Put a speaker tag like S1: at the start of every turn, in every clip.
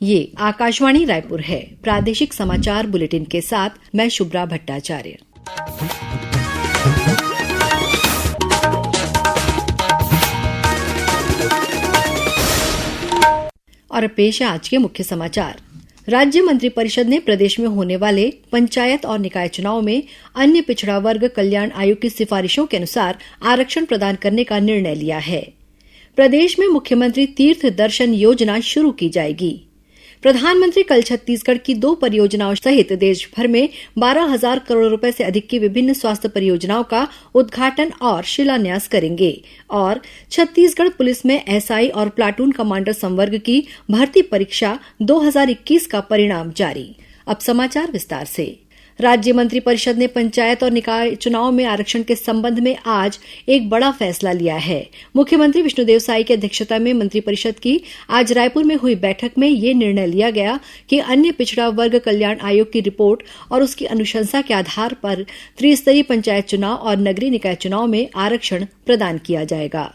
S1: ये आकाशवाणी रायपुर है। प्रादेशिक समाचार बुलेटिन के साथ मैं शुभ्रा भट्टाचार्य। और पेश है आज के मुख्य समाचार। राज्य मंत्रिपरिषद ने प्रदेश में होने वाले पंचायत और निकाय चुनाव में अन्य पिछड़ा वर्ग कल्याण आयोग की सिफारिशों के अनुसार आरक्षण प्रदान करने का निर्णय लिया है। प्रदेश में मुख्यमंत्री तीर्थ दर्शन योजना शुरू की जाएगी। प्रधानमंत्री कल छत्तीसगढ़ की 2 परियोजनाओं सहित देश भर में 12,000 करोड़ रुपए से अधिक की विभिन्न स्वास्थ्य परियोजनाओं का उद्घाटन और शिलान्यास करेंगे। और छत्तीसगढ़ पुलिस में एसआई और प्लाटून कमांडर संवर्ग की भर्ती परीक्षा 2021 का परिणाम जारी। अब समाचार विस्तार से। राज्य मंत्रिपरिषद ने पंचायत और निकाय चुनाव में आरक्षण के संबंध में आज एक बड़ा फैसला लिया है। मुख्यमंत्री विष्णुदेव साई की अध्यक्षता में मंत्रिपरिषद की आज रायपुर में हुई बैठक में यह निर्णय लिया गया कि अन्य पिछड़ा वर्ग कल्याण आयोग की रिपोर्ट और उसकी अनुशंसा के आधार पर त्रिस्तरीय पंचायत चुनाव और नगरीय निकाय चुनाव में आरक्षण प्रदान किया जाएगा।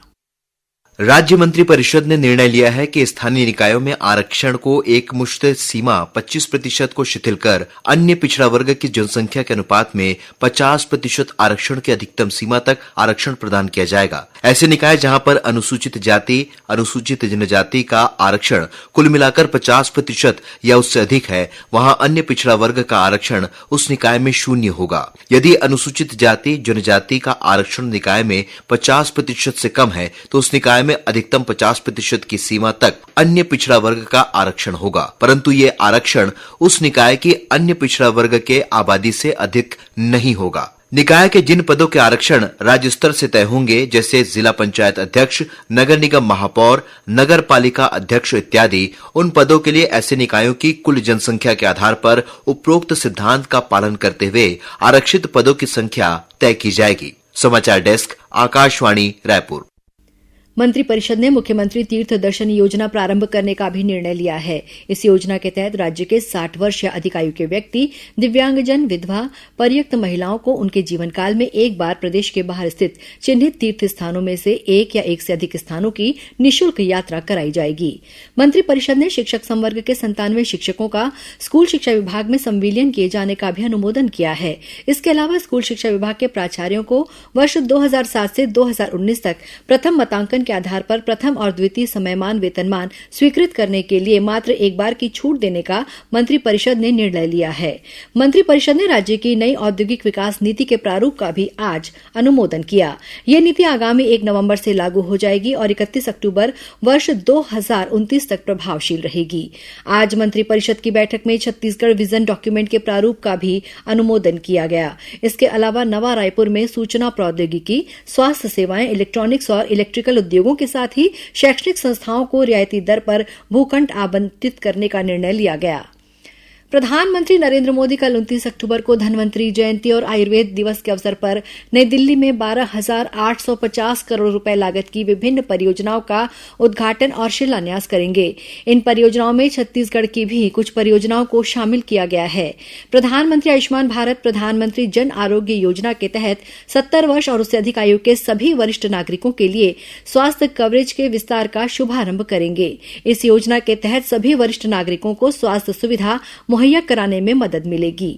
S2: राज्य मंत्रिपरिषद ने निर्णय लिया है कि स्थानीय निकायों में आरक्षण को एक मुश्त सीमा 25% को शिथिल कर अन्य पिछड़ा वर्ग की जनसंख्या के अनुपात में 50% आरक्षण की अधिकतम सीमा तक आरक्षण प्रदान किया जाएगा। ऐसे निकाय जहां पर अनुसूचित जाति, अनुसूचित जनजाति का आरक्षण कुल मिलाकर 50% या उससे अधिक है, वहां अन्य पिछड़ा वर्ग का आरक्षण उस निकाय में 0 होगा। यदि अनुसूचित जाति, जनजाति का आरक्षण निकाय में 50% से कम है तो उस निकाय में अधिकतम 50% की सीमा तक अन्य पिछड़ा वर्ग का आरक्षण होगा, परंतु ये आरक्षण उस निकाय की अन्य पिछड़ा वर्ग के आबादी से अधिक नहीं होगा। निकाय के जिन पदों के आरक्षण राज्य स्तर से तय होंगे, जैसे जिला पंचायत अध्यक्ष, नगर निगम महापौर, नगर पालिका अध्यक्ष इत्यादि, उन पदों के लिए ऐसे निकायों की कुल जनसंख्या के आधार पर उपरोक्त सिद्धांत का पालन करते हुए आरक्षित पदों की संख्या तय की जाएगी। समाचार डेस्क, आकाशवाणी रायपुर।
S1: मंत्रिपरिषद ने मुख्यमंत्री तीर्थ दर्शन योजना प्रारंभ करने का भी निर्णय लिया है। इस योजना के तहत राज्य के 60 वर्ष या अधिक आयु के व्यक्ति, दिव्यांगजन, विधवा, परित्यक्त महिलाओं को उनके जीवन काल में एक बार प्रदेश के बाहर स्थित चिन्हित तीर्थ स्थानों में से एक या एक से अधिक स्थानों की निःशुल्क यात्रा कराई जाएगी। मंत्रिपरिषद ने शिक्षक संवर्ग के 97 शिक्षकों का स्कूल शिक्षा विभाग में संविलियन किए जाने का भी अनुमोदन किया है। इसके अलावा स्कूल शिक्षा विभाग के प्राचार्यों को वर्ष 2007 से 2019 तक प्रथम मतांकन के आधार पर प्रथम और द्वितीय समयमान वेतनमान स्वीकृत करने के लिए मात्र एक बार की छूट देने का मंत्रिपरिषद ने निर्णय लिया है। मंत्रिपरिषद ने राज्य की नई औद्योगिक विकास नीति के प्रारूप का भी आज अनुमोदन किया। यह नीति आगामी 1 नवंबर से लागू हो जाएगी और 31 अक्टूबर वर्ष 2029 तक प्रभावशील रहेगी। आज मंत्रिपरिषद की बैठक में छत्तीसगढ़ विजन डॉक्यूमेंट के प्रारूप का भी अनुमोदन किया गया। इसके अलावा नवा रायपुर में सूचना प्रौद्योगिकी, स्वास्थ्य सेवाएं, इलेक्ट्रॉनिक्स और इलेक्ट्रिकल उद्योगों के साथ ही शैक्षणिक संस्थाओं को रियायती दर पर भूखंड आवंटित करने का निर्णय लिया गया। प्रधानमंत्री नरेंद्र मोदी कल 29 अक्टूबर को धन्वंतरि जयंती और आयुर्वेद दिवस के अवसर पर नई दिल्ली में 12,850 करोड़ रुपए लागत की विभिन्न परियोजनाओं का उद्घाटन और शिलान्यास करेंगे। इन परियोजनाओं में छत्तीसगढ़ की भी कुछ परियोजनाओं को शामिल किया गया है। प्रधानमंत्री आयुष्मान भारत, प्रधानमंत्री जन आरोग्य योजना के तहत 70 वर्ष और उससे अधिक आयु के सभी वरिष्ठ नागरिकों के लिए स्वास्थ्य कवरेज के विस्तार का शुभारंभ करेंगे। इस योजना के तहत सभी वरिष्ठ नागरिकों को स्वास्थ्य सुविधा मुहैया कराने में मदद मिलेगी।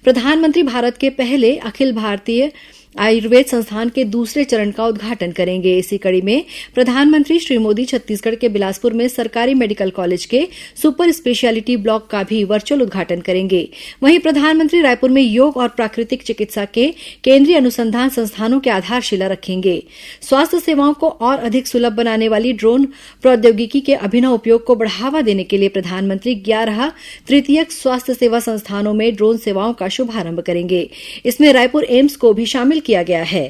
S1: प्रधानमंत्री भारत के पहले अखिल भारतीय आयुर्वेद संस्थान के दूसरे चरण का उद्घाटन करेंगे। इसी कड़ी में प्रधानमंत्री श्री मोदी छत्तीसगढ़ के बिलासपुर में सरकारी मेडिकल कॉलेज के सुपर स्पेशियलिटी ब्लॉक का भी वर्चुअल उद्घाटन करेंगे। वहीं प्रधानमंत्री रायपुर में योग और प्राकृतिक चिकित्सा के केंद्रीय अनुसंधान संस्थानों की आधारशिला रखेंगे। स्वास्थ्य सेवाओं को और अधिक सुलभ बनाने वाली ड्रोन प्रौद्योगिकी के अभिनव उपयोग को बढ़ावा देने के लिए प्रधानमंत्री 11 तृतीयक स्वास्थ्य सेवा संस्थानों में ड्रोन सेवाओं का शुभारंभ करेंगे। इसमें रायपुर एम्स को भी शामिल किया गया है।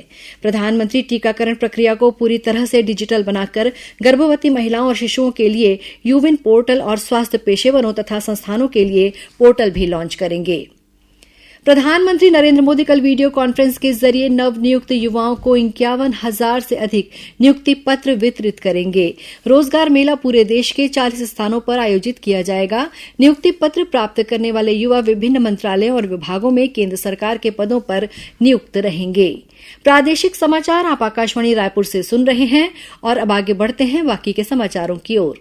S1: प्रधानमंत्री टीकाकरण प्रक्रिया को पूरी तरह से डिजिटल बनाकर गर्भवती महिलाओं और शिशुओं के लिए यूविन पोर्टल और स्वास्थ्य पेशेवरों तथा संस्थानों के लिए पोर्टल भी लॉन्च करेंगे। प्रधानमंत्री नरेंद्र मोदी कल वीडियो कॉन्फ्रेंस के जरिए नवनियुक्त युवाओं को 51,000 से अधिक नियुक्ति पत्र वितरित करेंगे। रोजगार मेला पूरे देश के 40 स्थानों पर आयोजित किया जाएगा। नियुक्ति पत्र प्राप्त करने वाले युवा विभिन्न मंत्रालयों और विभागों में केंद्र सरकार के पदों पर नियुक्त रहेंगे। प्रादेशिक समाचार आप आकाशवाणी रायपुर से सुन रहे हैं और अब आगे बढ़ते हैं बाकी के समाचारों की ओर।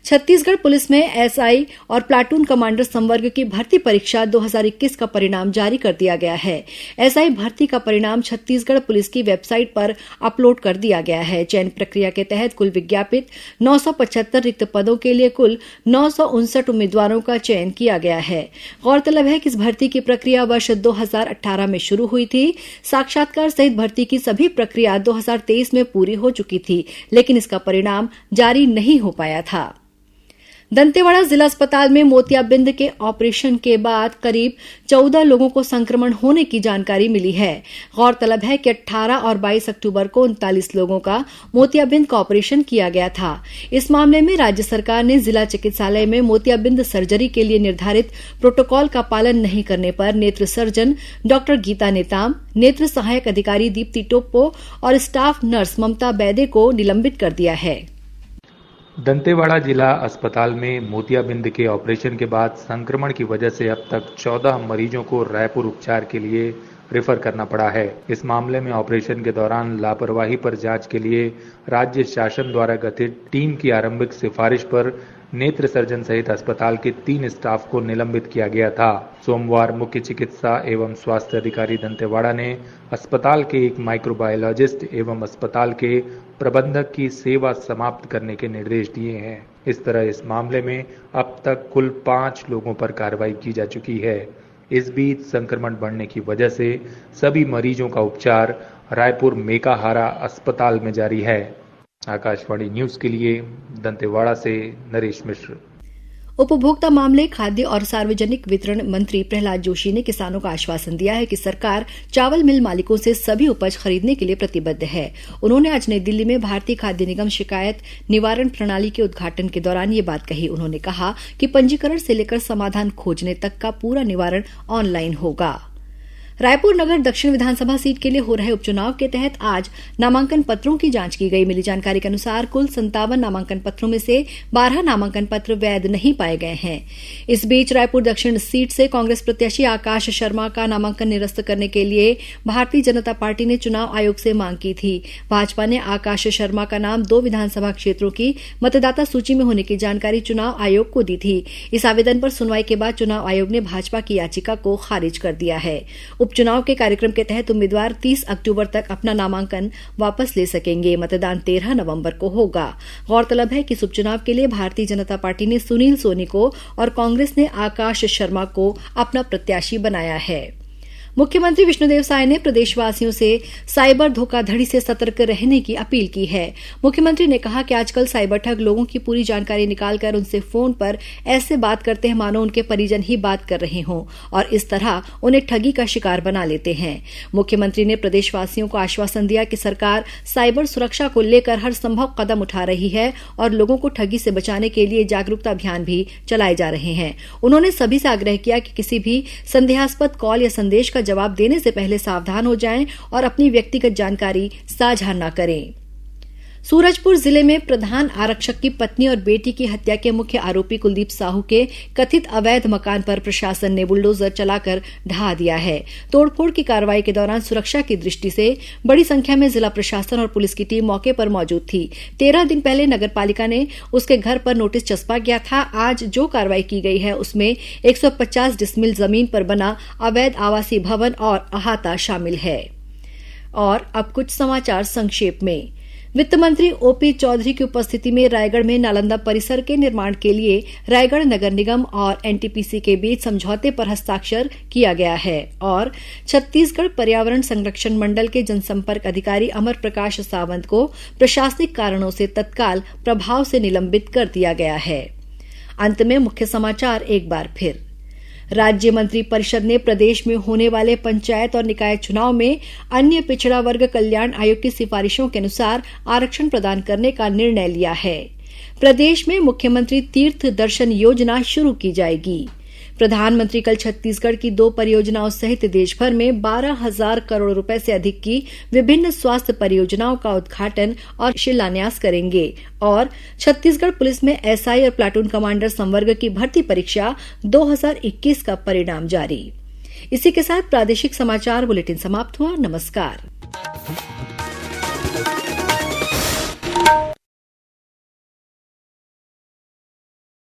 S1: छत्तीसगढ़ पुलिस में एसआई और प्लाटून कमांडर संवर्ग की भर्ती परीक्षा 2021 का परिणाम जारी कर दिया गया है। एसआई भर्ती का परिणाम छत्तीसगढ़ पुलिस की वेबसाइट पर अपलोड कर दिया गया है। चयन प्रक्रिया के तहत कुल विज्ञापित 975 रिक्त पदों के लिए कुल 959 उम्मीदवारों का चयन किया गया है। गौरतलब है कि इस भर्ती की प्रक्रिया वर्ष 2018 में शुरू हुई थी। साक्षात्कार सहित भर्ती की सभी प्रक्रिया 2023 में पूरी हो चुकी थी, लेकिन इसका परिणाम जारी नहीं हो पाया था। दंतेवाड़ा जिला अस्पताल में मोतियाबिंद के ऑपरेशन के बाद करीब 14 लोगों को संक्रमण होने की जानकारी मिली है। गौरतलब है कि 18 और 22 अक्टूबर को 39 लोगों का मोतियाबिंद का ऑपरेशन किया गया था। इस मामले में राज्य सरकार ने जिला चिकित्सालय में मोतियाबिंद सर्जरी के लिए निर्धारित प्रोटोकॉल का पालन नहीं करने पर नेत्र सर्जन डॉक्टर गीता नेताम, नेत्र सहायक अधिकारी दीप्ति टोप्पो और स्टाफ नर्स ममता बैदे को निलंबित कर दिया है।
S3: दंतेवाड़ा जिला अस्पताल में मोतियाबिंद के ऑपरेशन के बाद संक्रमण की वजह से अब तक 14 मरीजों को रायपुर उपचार के लिए रेफर करना पड़ा है। इस मामले में ऑपरेशन के दौरान लापरवाही पर जांच के लिए राज्य शासन द्वारा गठित टीम की आरंभिक सिफारिश पर नेत्र सर्जन सहित अस्पताल के 3 स्टाफ को निलंबित किया गया था। सोमवार मुख्य चिकित्सा एवं स्वास्थ्य अधिकारी दंतेवाड़ा ने अस्पताल के एक माइक्रोबायोलॉजिस्ट एवं अस्पताल के प्रबंधक की सेवा समाप्त करने के निर्देश दिए हैं। इस तरह इस मामले में अब तक कुल 5 लोगों पर कार्रवाई की जा चुकी है। इस बीच संक्रमण बढ़ने की वजह से सभी मरीजों का उपचार रायपुर मेकाहारा अस्पताल में जारी है। आकाशवाणी न्यूज के लिए दंतेवाड़ा से नरेश मिश्र।
S1: उपभोक्ता मामले, खाद्य और सार्वजनिक वितरण मंत्री प्रहलाद जोशी ने किसानों को आश्वासन दिया है कि सरकार चावल मिल मालिकों से सभी उपज खरीदने के लिए प्रतिबद्ध है। उन्होंने आज नई दिल्ली में भारतीय खाद्य निगम शिकायत निवारण प्रणाली के उद्घाटन के दौरान ये बात कही। उन्होंने कहा कि पंजीकरण से लेकर समाधान खोजने तक का पूरा निवारण ऑनलाइन होगा। रायपुर नगर दक्षिण विधानसभा सीट के लिए हो रहे उपचुनाव के तहत आज नामांकन पत्रों की जांच की गई। मिली जानकारी के अनुसार कुल 57 नामांकन पत्रों में से 12 नामांकन पत्र वैध नहीं पाए गए हैं। इस बीच रायपुर दक्षिण सीट से कांग्रेस प्रत्याशी आकाश शर्मा का नामांकन निरस्त करने के लिए भारतीय जनता पार्टी ने चुनाव आयोग से मांग की थी। भाजपा ने आकाश शर्मा का नाम 2 विधानसभा क्षेत्रों की मतदाता सूची में होने की जानकारी चुनाव आयोग को दी थी। इस आवेदन पर सुनवाई के बाद चुनाव आयोग ने भाजपा की याचिका को खारिज कर दिया है। उपचुनाव के कार्यक्रम के तहत उम्मीदवार 30 अक्टूबर तक अपना नामांकन वापस ले सकेंगे। मतदान 13 नवंबर को होगा। गौरतलब है कि इस उपचुनाव के लिए भारतीय जनता पार्टी ने सुनील सोनी को और कांग्रेस ने आकाश शर्मा को अपना प्रत्याशी बनाया है। मुख्यमंत्री विष्णुदेव साय ने प्रदेशवासियों से साइबर धोखाधड़ी से सतर्क रहने की अपील की है। मुख्यमंत्री ने कहा कि आजकल साइबर ठग लोगों की पूरी जानकारी निकालकर उनसे फोन पर ऐसे बात करते हैं मानो उनके परिजन ही बात कर रहे हों और इस तरह उन्हें ठगी का शिकार बना लेते हैं। मुख्यमंत्री ने प्रदेशवासियों को आश्वासन दिया कि सरकार साइबर सुरक्षा को लेकर हर संभव कदम उठा रही है और लोगों को ठगी से बचाने के लिए जागरूकता अभियान भी चलाए जा रहे हैं। उन्होंने सभी से आग्रह किया कि किसी भी संदेहास्पद कॉल या संदेश का जवाब देने से पहले सावधान हो जाएं और अपनी व्यक्तिगत जानकारी साझा न करें। सूरजपुर जिले में प्रधान आरक्षक की पत्नी और बेटी की हत्या के मुख्य आरोपी कुलदीप साहू के कथित अवैध मकान पर प्रशासन ने बुलडोजर चलाकर ढहा दिया है। तोड़फोड़ की कार्रवाई के दौरान सुरक्षा की दृष्टि से बड़ी संख्या में जिला प्रशासन और पुलिस की टीम मौके पर मौजूद थी। 13 दिन पहले नगरपालिका ने उसके घर पर नोटिस चस्पा गया था। आज जो कार्रवाई की गई है उसमें 150 डिसमिल जमीन पर बना अवैध आवासीय भवन और अहाता शामिल है। और अब कुछ समाचार संक्षेप में। वित्त मंत्री ओपी चौधरी की उपस्थिति में रायगढ़ में नालंदा परिसर के निर्माण के लिए रायगढ़ नगर निगम और एनटीपीसी के बीच समझौते पर हस्ताक्षर किया गया है। और छत्तीसगढ़ पर्यावरण संरक्षण मंडल के जनसंपर्क अधिकारी अमर प्रकाश सावंत को प्रशासनिक कारणों से तत्काल प्रभाव से निलंबित कर दिया गया है। अंत में मुख्य समाचार एक बार फिर। राज्य मंत्री परिषद ने प्रदेश में होने वाले पंचायत और निकाय चुनाव में अन्य पिछड़ा वर्ग कल्याण आयोग की सिफारिशों के अनुसार आरक्षण प्रदान करने का निर्णय लिया है। प्रदेश में मुख्यमंत्री तीर्थ दर्शन योजना शुरू की जाएगी। प्रधानमंत्री कल छत्तीसगढ़ की 2 परियोजनाओं सहित देशभर में 12,000 करोड़ रुपए से अधिक की विभिन्न स्वास्थ्य परियोजनाओं का उद्घाटन और शिलान्यास करेंगे। और छत्तीसगढ़ पुलिस में एसआई और प्लाटून कमांडर संवर्ग की भर्ती परीक्षा 2021 का परिणाम जारी। इसी के साथ प्रादेशिक समाचार बुलेटिन समाप्त हुआ। नमस्कार।